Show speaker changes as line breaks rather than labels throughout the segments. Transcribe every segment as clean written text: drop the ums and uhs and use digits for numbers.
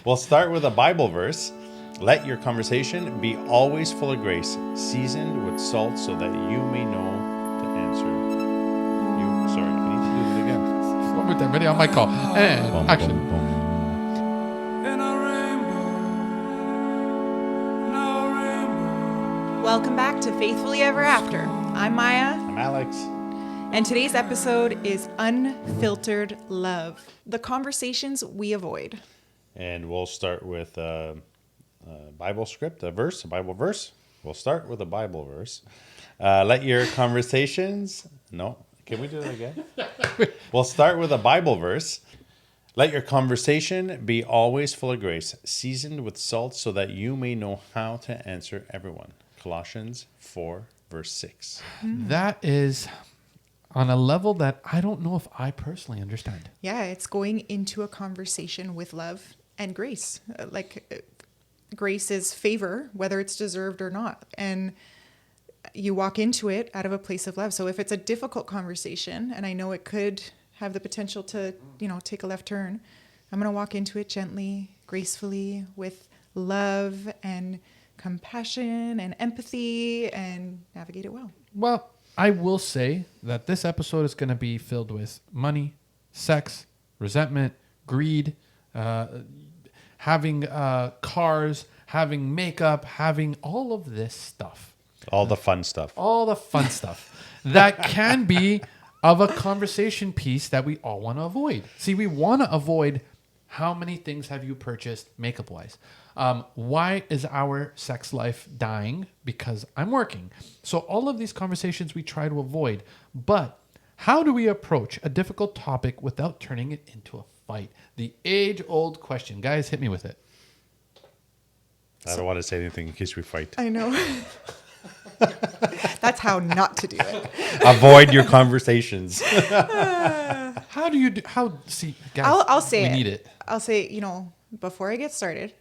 We'll start with a Bible verse. Let your conversation be always full of grace, seasoned with salt, so that you may know to answer you. Sorry, I need to do it again.
One more time. Ready on my call. And
Boom,
action.
boom, boom.
Welcome back to Faithfully Ever After. I'm Maya,
I'm Alex.
and today's episode is Unfiltered Love, the conversations we avoid.
And we'll start with a Bible script, a Bible verse. We'll start with a Bible verse. Let your conversations... No, can we do that again? We'll start with a Bible verse. Let your conversation be always full of grace, seasoned with salt, so that you may know how to answer everyone. Colossians 4, verse 6.
That is on a level that I don't know if I personally understand.
Yeah, it's going into a conversation with love and grace. Grace is favor, whether it's deserved or not. And you walk into it out of a place of love. So if it's a difficult conversation, and I know it could have the potential to, take a left turn, I'm going to walk into it gently, gracefully, with love and compassion and empathy, and navigate it well.
Well, I will say that this episode is going to be filled with money, sex, resentment, greed, having cars, having makeup, having all of this stuff.
All the fun stuff.
All the fun stuff that can be of a conversation piece that we all want to avoid. See, we want to avoid how many things have you purchased makeup-wise? Why is our sex life dying? Because I'm working. So all of these conversations we try to avoid. But how do we approach a difficult topic without turning it into a fight? The age-old question. Guys, hit me with it.
I don't want to say anything in case we fight.
I know. That's how not to do it.
Avoid your conversations.
How do you do? See, guys,
I'll say
we
it.
need it.
I'll say, before I get started,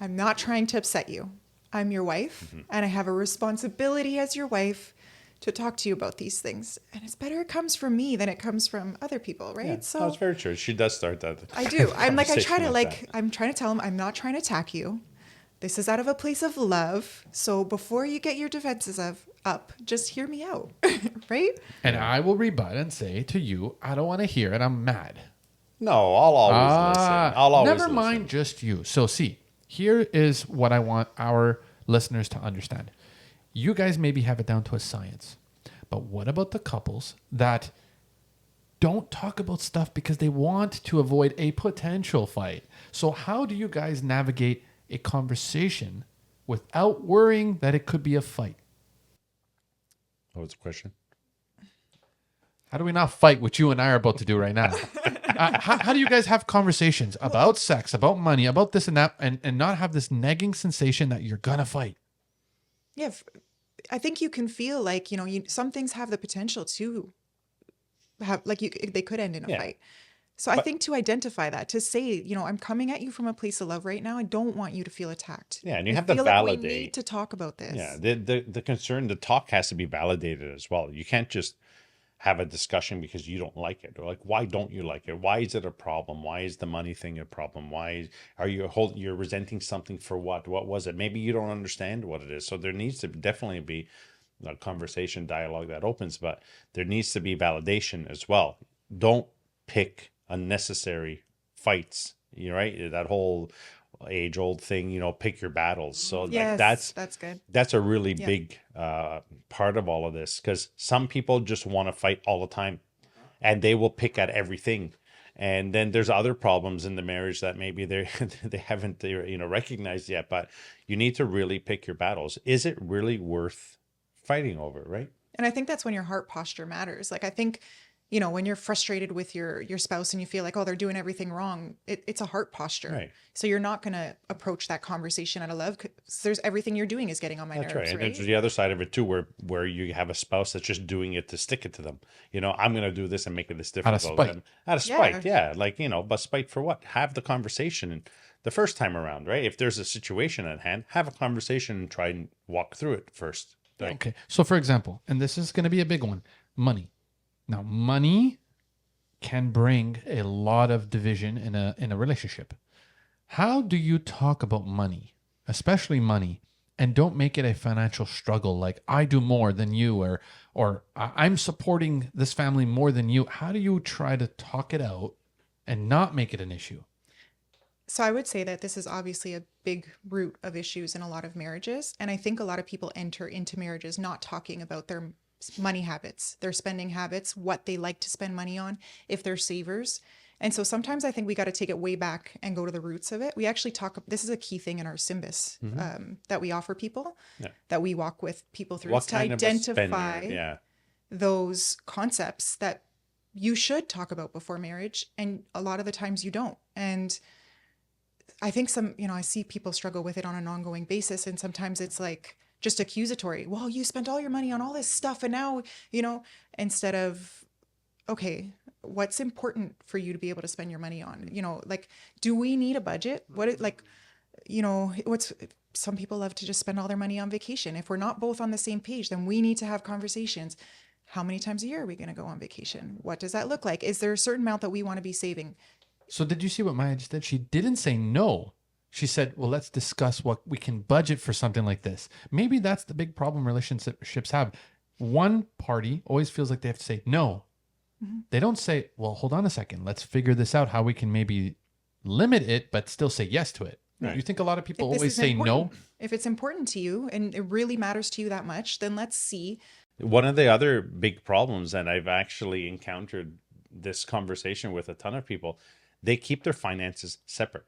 I'm not trying to upset you. I'm your wife, and I have a responsibility as your wife to talk to you about these things. And it's better it comes from me than it comes from other people, right?
Yeah, that's very true. She does start that.
I do. I'm
conversation that.
I'm trying to tell him I'm not trying to attack you. This is out of a place of love. So before you get your defenses up, just hear me out, right?
And I will rebut and say to you, I don't want to hear it. I'm mad.
No, I'll always listen. I'll always
Never mind just you. So see, here is what I want our listeners to understand. You guys maybe have it down to a science. But what about the couples that don't talk about stuff because they want to avoid a potential fight? So how do you guys navigate a conversation without worrying that it could be a fight?
What was the question?
How do we not fight what you and I are about to do right now? How do you guys have conversations about sex, about money, about this and that, and not have this nagging sensation that you're going to fight?
Yeah. I think you can feel like, some things have the potential to have, they could end in a fight. So I think to identify that, to say, I'm coming at you from a place of love right now. I don't want you to feel attacked.
Yeah, and you have
to
to validate.
Like we need to talk about this.
Yeah, the concern, the talk has to be validated as well. You can't just have a discussion because you don't like it, or like, why don't you like it? Why is it a problem? Why is the money thing a problem? Why are you're resenting something for what? What was it? Maybe you don't understand what it is. So there needs to definitely be a conversation, dialogue that opens, but there needs to be validation as well. Don't pick unnecessary fights, right? That whole age-old thing, pick your battles. So
that's good.
That's a really big part of all of this, because some people just want to fight all the time, and they will pick at everything. And then there's other problems in the marriage that maybe they haven't recognized yet. But you need to really pick your battles. Is it really worth fighting over, right?
And I think that's when your heart posture matters. Like, I think, when you're frustrated with your spouse and you feel like, oh, they're doing everything wrong, it's a heart posture.
Right.
So you're not going to approach that conversation out of love, because there's everything you're doing is getting on my nerves,
right. And there's the other side of it too, where you have a spouse that's just doing it to stick it to them. I'm going to do this and make it this difficult. Out of spite. Yeah. But spite for what? Have the conversation the first time around, right? If there's a situation at hand, have a conversation and try and walk through it first. Right?
Okay. So for example, and this is going to be a big one, money. Now, money can bring a lot of division in a relationship. How do you talk about money, especially money, and don't make it a financial struggle like I do more than you or I'm supporting this family more than you? How do you try to talk it out and not make it an issue?
So I would say that this is obviously a big root of issues in a lot of marriages. And I think a lot of people enter into marriages not talking about their money habits, their spending habits, what they like to spend money on, if they're savers. And so sometimes I think we got to take it way back and go to the roots of it. We actually talk, this is a key thing in our Symbis that we offer people, that we walk with people through,
What
is to
kind of a
identify
spender? Yeah.
those concepts that you should talk about before marriage. And a lot of the times you don't. And I think I see people struggle with it on an ongoing basis. And sometimes it's like just accusatory. Well, you spent all your money on all this stuff. And now, instead of, okay, what's important for you to be able to spend your money on? Like, do we need a budget? Some people love to just spend all their money on vacation. If we're not both on the same page, then we need to have conversations. How many times a year are we going to go on vacation? What does that look like? Is there a certain amount that we want to be saving?
So did you see what Maya just did? She didn't say no. She said, well, let's discuss what we can budget for something like this. Maybe that's the big problem relationships have. One party always feels like they have to say no. Mm-hmm. They don't say, well, hold on a second. Let's figure this out, how we can maybe limit it, but still say yes to it. Right. You think a lot of people always say no?
If it's important to you and it really matters to you that much, then let's see.
One of the other big problems, and I've actually encountered this conversation with a ton of people, they keep their finances separate.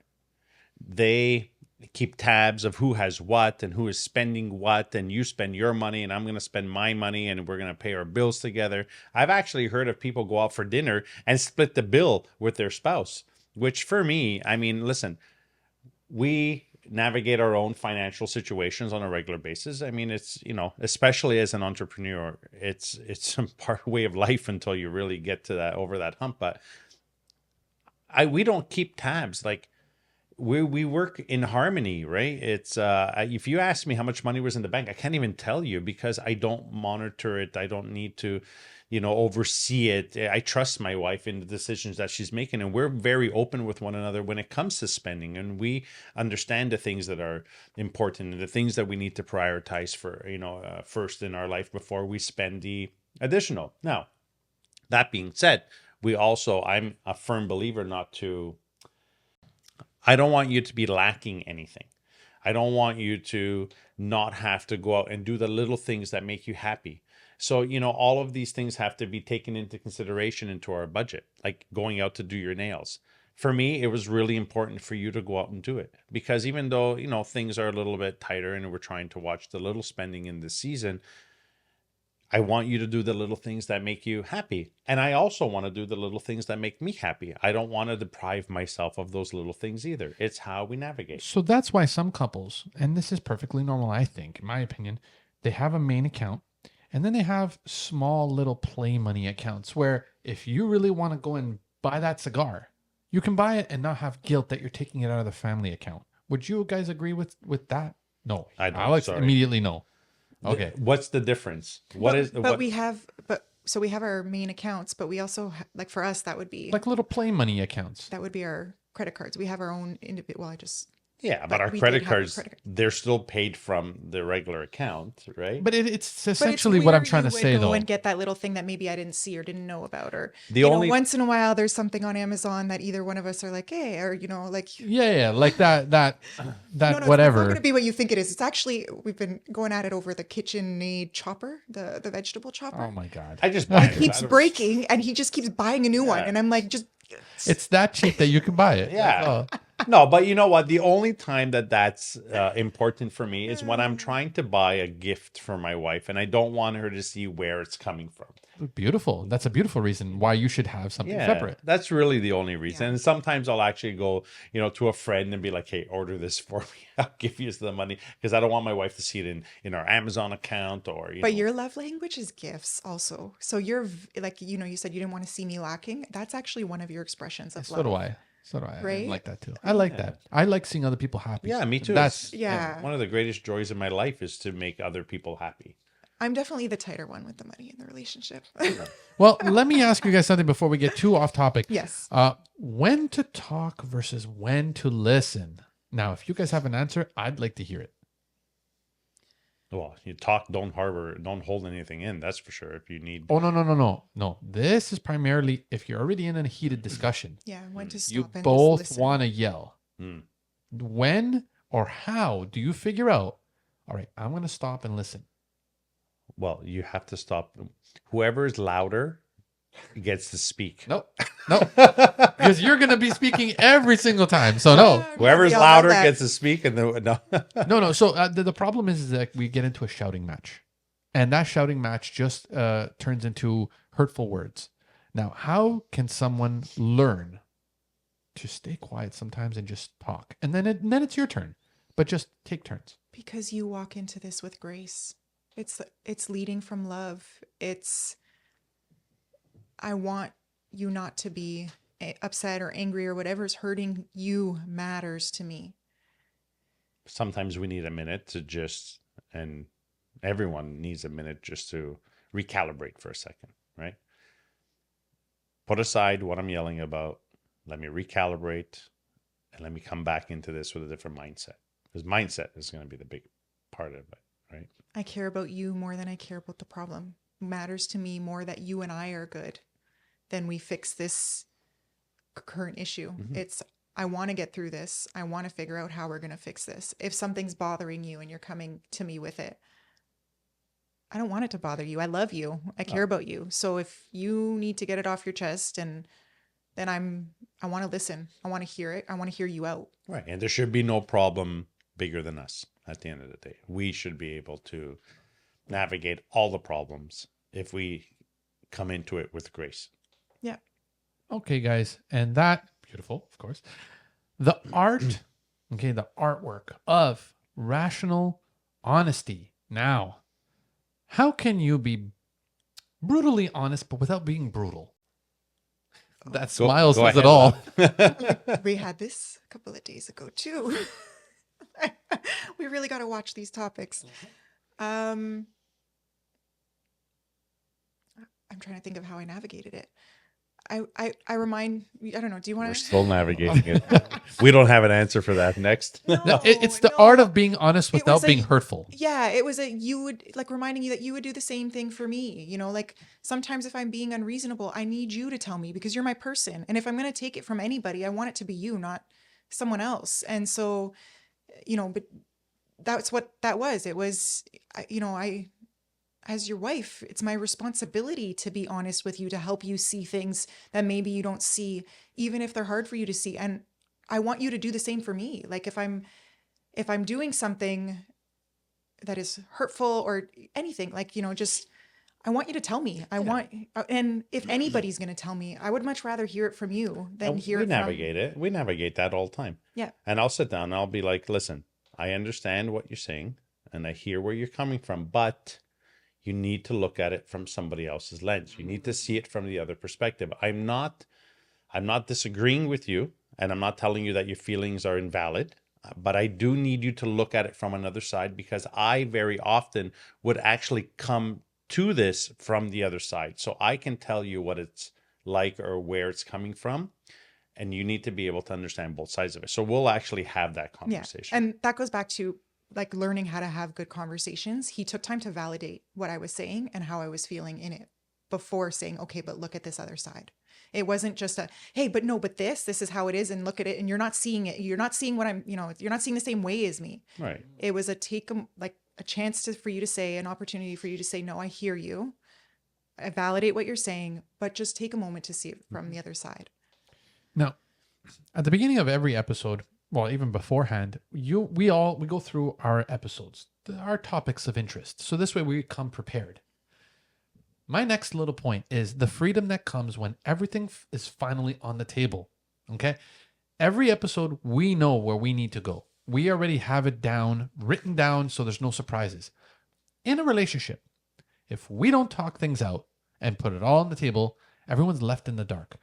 They keep tabs of who has what and who is spending what, and you spend your money and I'm going to spend my money and we're going to pay our bills together. I've actually heard of people go out for dinner and split the bill with their spouse, which for me, I mean, listen, we navigate our own financial situations on a regular basis. I mean, it's, especially as an entrepreneur, it's a part way of life until you really get to over that hump. But we don't keep tabs. Like we work in harmony, right? It's if you ask me how much money was in the bank, I can't even tell you because I don't monitor it. I don't need to, oversee it. I trust my wife in the decisions that she's making, and we're very open with one another when it comes to spending, and we understand the things that are important and the things that we need to prioritize for, first in our life before we spend the additional. Now, that being said, I'm a firm believer I don't want you to be lacking anything. I don't want you to not have to go out and do the little things that make you happy. So, all of these things have to be taken into consideration into our budget, like going out to do your nails. For me, it was really important for you to go out and do it because even though, things are a little bit tighter and we're trying to watch the little spending in this season, I want you to do the little things that make you happy. And I also want to do the little things that make me happy. I don't want to deprive myself of those little things either. It's how we navigate.
So that's why some couples, and this is perfectly normal, I think, in my opinion, they have a main account and then they have small little play money accounts where if you really want to go and buy that cigar, you can buy it and not have guilt that you're taking it out of the family account. Would you guys agree with that? No.
I don't.
Alex, immediately no. Okay.
What's the difference?
So we have our main accounts, but we also like for us that would be
like little play money accounts.
That would be our credit cards. We have our own individual.
But our credit cards, they're still paid from the regular account, right?
But it's essentially what I'm trying to say, though.
And get that little thing that maybe I didn't see or didn't know about, or once in a while there's something on Amazon that either one of us are like, hey, or like
like that
no,
whatever.
It's not going to be what you think it is. It's actually we've been going at it over the KitchenAid chopper, the vegetable chopper.
Oh my god!
It keeps breaking, and he just keeps buying a new one, and I'm like, just.
It's that cheap that you can buy it.
Yeah. No, but you know what? The only time that's important for me is when I'm trying to buy a gift for my wife and I don't want her to see where it's coming from.
Beautiful. That's a beautiful reason why you should have something separate.
That's really the only reason. Yeah. And sometimes I'll actually go, to a friend and be like, hey, order this for me. I'll give you the money because I don't want my wife to see it in our Amazon account or,
But your love language is gifts also. So you're like, you said you didn't want to see me lacking. That's actually one of your expressions of love.
So do I.
Right?
I like that too. I like that. I like seeing other people happy.
Yeah, me too.
That's
one of the greatest joys in my life is to make other people happy.
I'm definitely the tighter one with the money in the relationship.
Well, let me ask you guys something before we get too off topic.
Yes.
When to talk versus when to listen. Now, if you guys have an answer, I'd like to hear it.
Well, you talk, don't hold anything in. That's for sure. If you need,
Oh, no. This is primarily if you're already in a heated discussion.
Yeah, when to stop
You
and just
both
listen.
want to yell.
Hmm.
When or how do you figure out, all right, I'm going to stop and listen?
well, you have to stop. Whoever is louder gets to speak.
Nope. Because you're going to be speaking every single time. So no.
Whoever's
Yeah, I love
louder
that.
gets to speak, and no.
No. So the problem is that we get into a shouting match. And that shouting match just turns into hurtful words. Now, how can someone learn to stay quiet sometimes and just talk? And then it's your turn. But just take turns.
Because you walk into this with grace. It's leading from love. It's I want you not to be upset or angry or whatever's hurting you matters to me.
Sometimes we need a minute to just, and everyone needs a minute just to recalibrate for a second, right? Put aside what I'm yelling about. Let me recalibrate, and let me come back into this with a different mindset. Because mindset is going to be the big part of it, right?
I care about you more than I care about the problem. It matters to me more that you and I are good than we fix this current issue.
Mm-hmm.
I want to get through this. I want to figure out how we're going to fix this. If something's bothering you and you're coming to me with it, I don't want it to bother you. I love you. I care about you. So if you need to get it off your chest, and then I want to listen. I want to hear it. I want to hear you out.
Right. And there should be no problem bigger than us at the end of the day. We should be able to navigate all the problems if we come into it with grace.
Yeah.
Okay, guys. And that, beautiful, of course. The art, okay, the artwork of rational honesty. Now, how can you be brutally honest, but without being brutal? That smile
Go
says it
ahead,
all.
love.
We had this a couple of days ago too. We really got to watch these topics. I'm trying to think of how I navigated it. I don't know. Do you want
We're
to?
still navigating it. We don't have an answer for that. Next.
No, it's the art of being honest
It
without
was
being hurtful.
Yeah, it was you would like reminding you that you would do the same thing for me. Like sometimes if I'm being unreasonable, I need you to tell me because you're my person. And if I'm going to take it from anybody, I want it to be you, not someone else. And so, but that's what that was. It was, I, as your wife, it's my responsibility to be honest with you, to help you see things that maybe you don't see, even if they're hard for you to see. And I want you to do the same for me. Like if I'm doing something that is hurtful or anything, like, just, I want you to tell me. And if anybody's going to tell me, I would much rather hear it from you than hear it from.
We navigate that all the time.
Yeah.
And I'll sit down and I'll be like, listen, I understand what you're saying and I hear where you're coming from, but you need to look at it from somebody else's lens. You need to see it from the other perspective. I'm not disagreeing with you, and I'm not telling you that your feelings are invalid, but I do need you to look at it from another side, because I very often would actually come to this from the other side. So I can tell you what it's like or where it's coming from, and you need to be able to understand both sides of it. So we'll actually have that conversation.
Yeah. And that goes back to like learning how to have good conversations. He took time to validate what I was saying and how I was feeling in it before saying, okay, but look at this other side. It wasn't just hey, but this is how it is. And look at it. And you're not seeing it. You're not seeing what you're not seeing the same way as me.
Right.
It was a chance for you to say, an opportunity for you to say, no, I hear you. I validate what you're saying, but just take a moment to see it from the other side.
Now, at the beginning of every episode, well, even beforehand, we go through our episodes, our topics of interest. So this way we come prepared. My next little point is the freedom that comes when everything is finally on the table. Okay? Every episode, we know where we need to go. We already have it written down, so there's no surprises. In a relationship, if we don't talk things out and put it all on the table, everyone's left in the dark.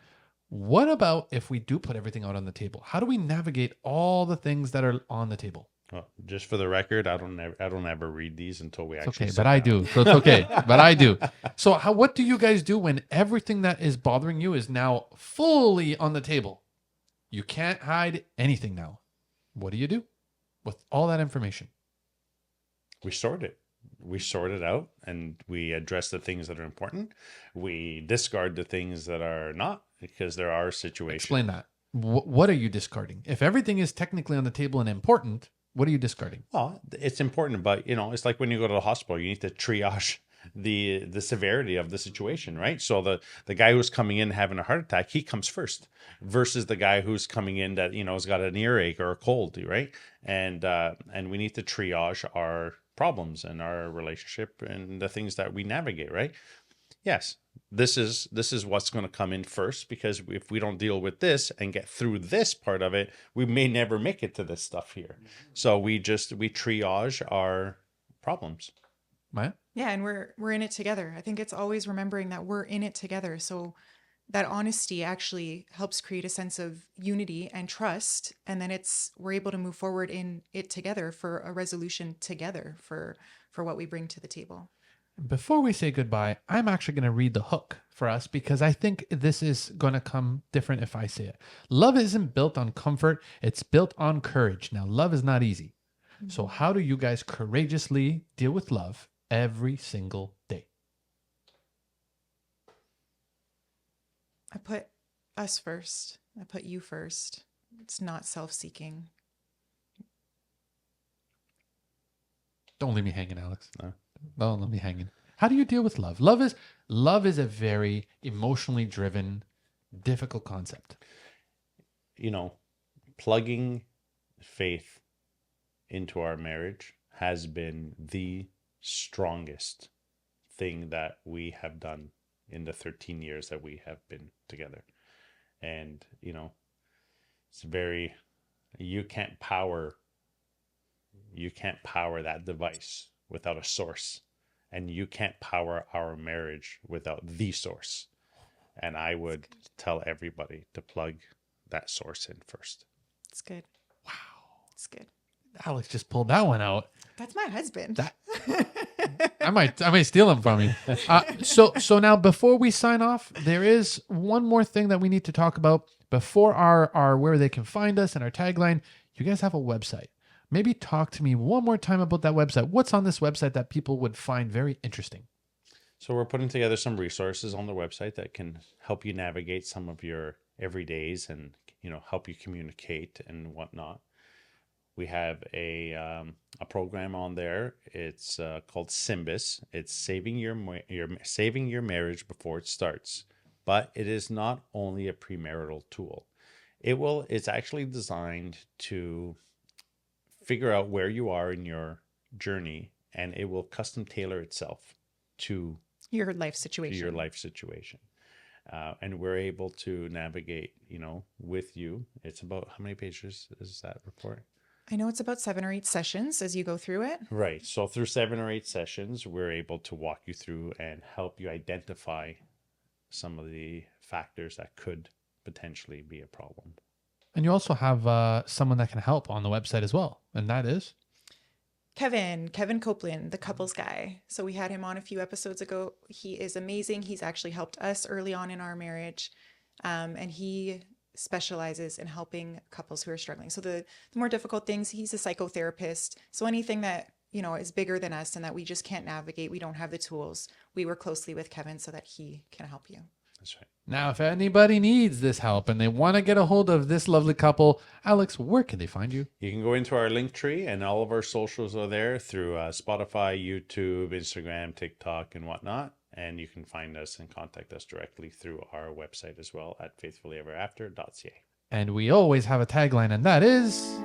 What about if we do put everything out on the table? How do we navigate all the things that are on the table?
Well, just for the record, I don't ever read these until we
It's
actually
okay,
sit
but I
down.
do. So it's okay, but I do. So what do you guys do when everything that is bothering you is now fully on the table? You can't hide anything now. What do you do with all that information?
We sort it. We sort it out and we address the things that are important. We discard the things that are not, because there are situations.
Explain that. What are you discarding? If everything is technically on the table and important, what are you discarding?
Well, it's important, but it's like when you go to the hospital, you need to triage the severity of the situation, right? So the guy who's coming in having a heart attack, he comes first, versus the guy who's coming in that has got an earache or a cold, right? And we need to triage our problems and our relationship and the things that we navigate, right? Yes, this is what's going to come in first, because if we don't deal with this and get through this part of it, we may never make it to this stuff here. So we triage our problems.
Maya?
Yeah, and we're in it together. I think it's always remembering that we're in it together. So that honesty actually helps create a sense of unity and trust, and then we're able to move forward in it together for a resolution together for what we bring to the table.
Before we say goodbye, I'm actually going to read the hook for us because I think this is going to come different if I say it. Love isn't built on comfort, it's built on courage. Now, love is not easy. So how do you guys courageously deal with love every single day?
I put us first. I put you first. It's not self-seeking.
Don't leave me hanging, Alex.
No.
Don't leave me hanging. How do you deal with love? Love is a very emotionally driven, difficult concept.
Plugging faith into our marriage has been the strongest thing that we have done in the 13 years that we have been together. And, it's very, you can't power that device without a source. And you can't power our marriage without the source. And I would tell everybody to plug that source in first.
It's good. Wow. It's good.
Alex just pulled that one out.
That's my husband.
I might steal him from you. So now before we sign off, there is one more thing that we need to talk about before our where they can find us and our tagline. You guys have a website. Maybe talk to me one more time about that website. What's on this website that people would find very interesting?
So we're putting together some resources on the website that can help you navigate some of your everydays and, help you communicate and whatnot. We have a program on there. It's called Symbis. It's saving your marriage before it starts. But it is not only a premarital tool. It's actually designed to figure out where you are in your journey, and it will custom tailor itself to
your life situation.
And we're able to navigate, with you. It's about, how many pages is that report?
I know it's about 7 or 8 sessions as you go through it.
Right. So through 7 or 8 sessions, we're able to walk you through and help you identify some of the factors that could potentially be a problem.
And you also have someone that can help on the website as well. And that is?
Kevin Copeland, the couples guy. So we had him on a few episodes ago. He is amazing. He's actually helped us early on in our marriage. And he specializes in helping couples who are struggling. So the more difficult things, he's a psychotherapist. So anything that, is bigger than us and that we just can't navigate, we don't have the tools, we work closely with Kevin so that he can help you.
That's right.
Now, if anybody needs this help and they want to get a hold of this lovely couple, Alex, where can they find you?
You can go into our link tree, and all of our socials are there through Spotify, YouTube, Instagram, TikTok, and whatnot. And you can find us and contact us directly through our website as well at faithfullyeverafter.ca.
And we always have a tagline, and that is...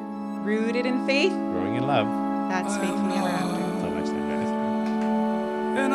Rooted in faith.
Growing in love.
That's faithfully ever after.
Until next time, guys.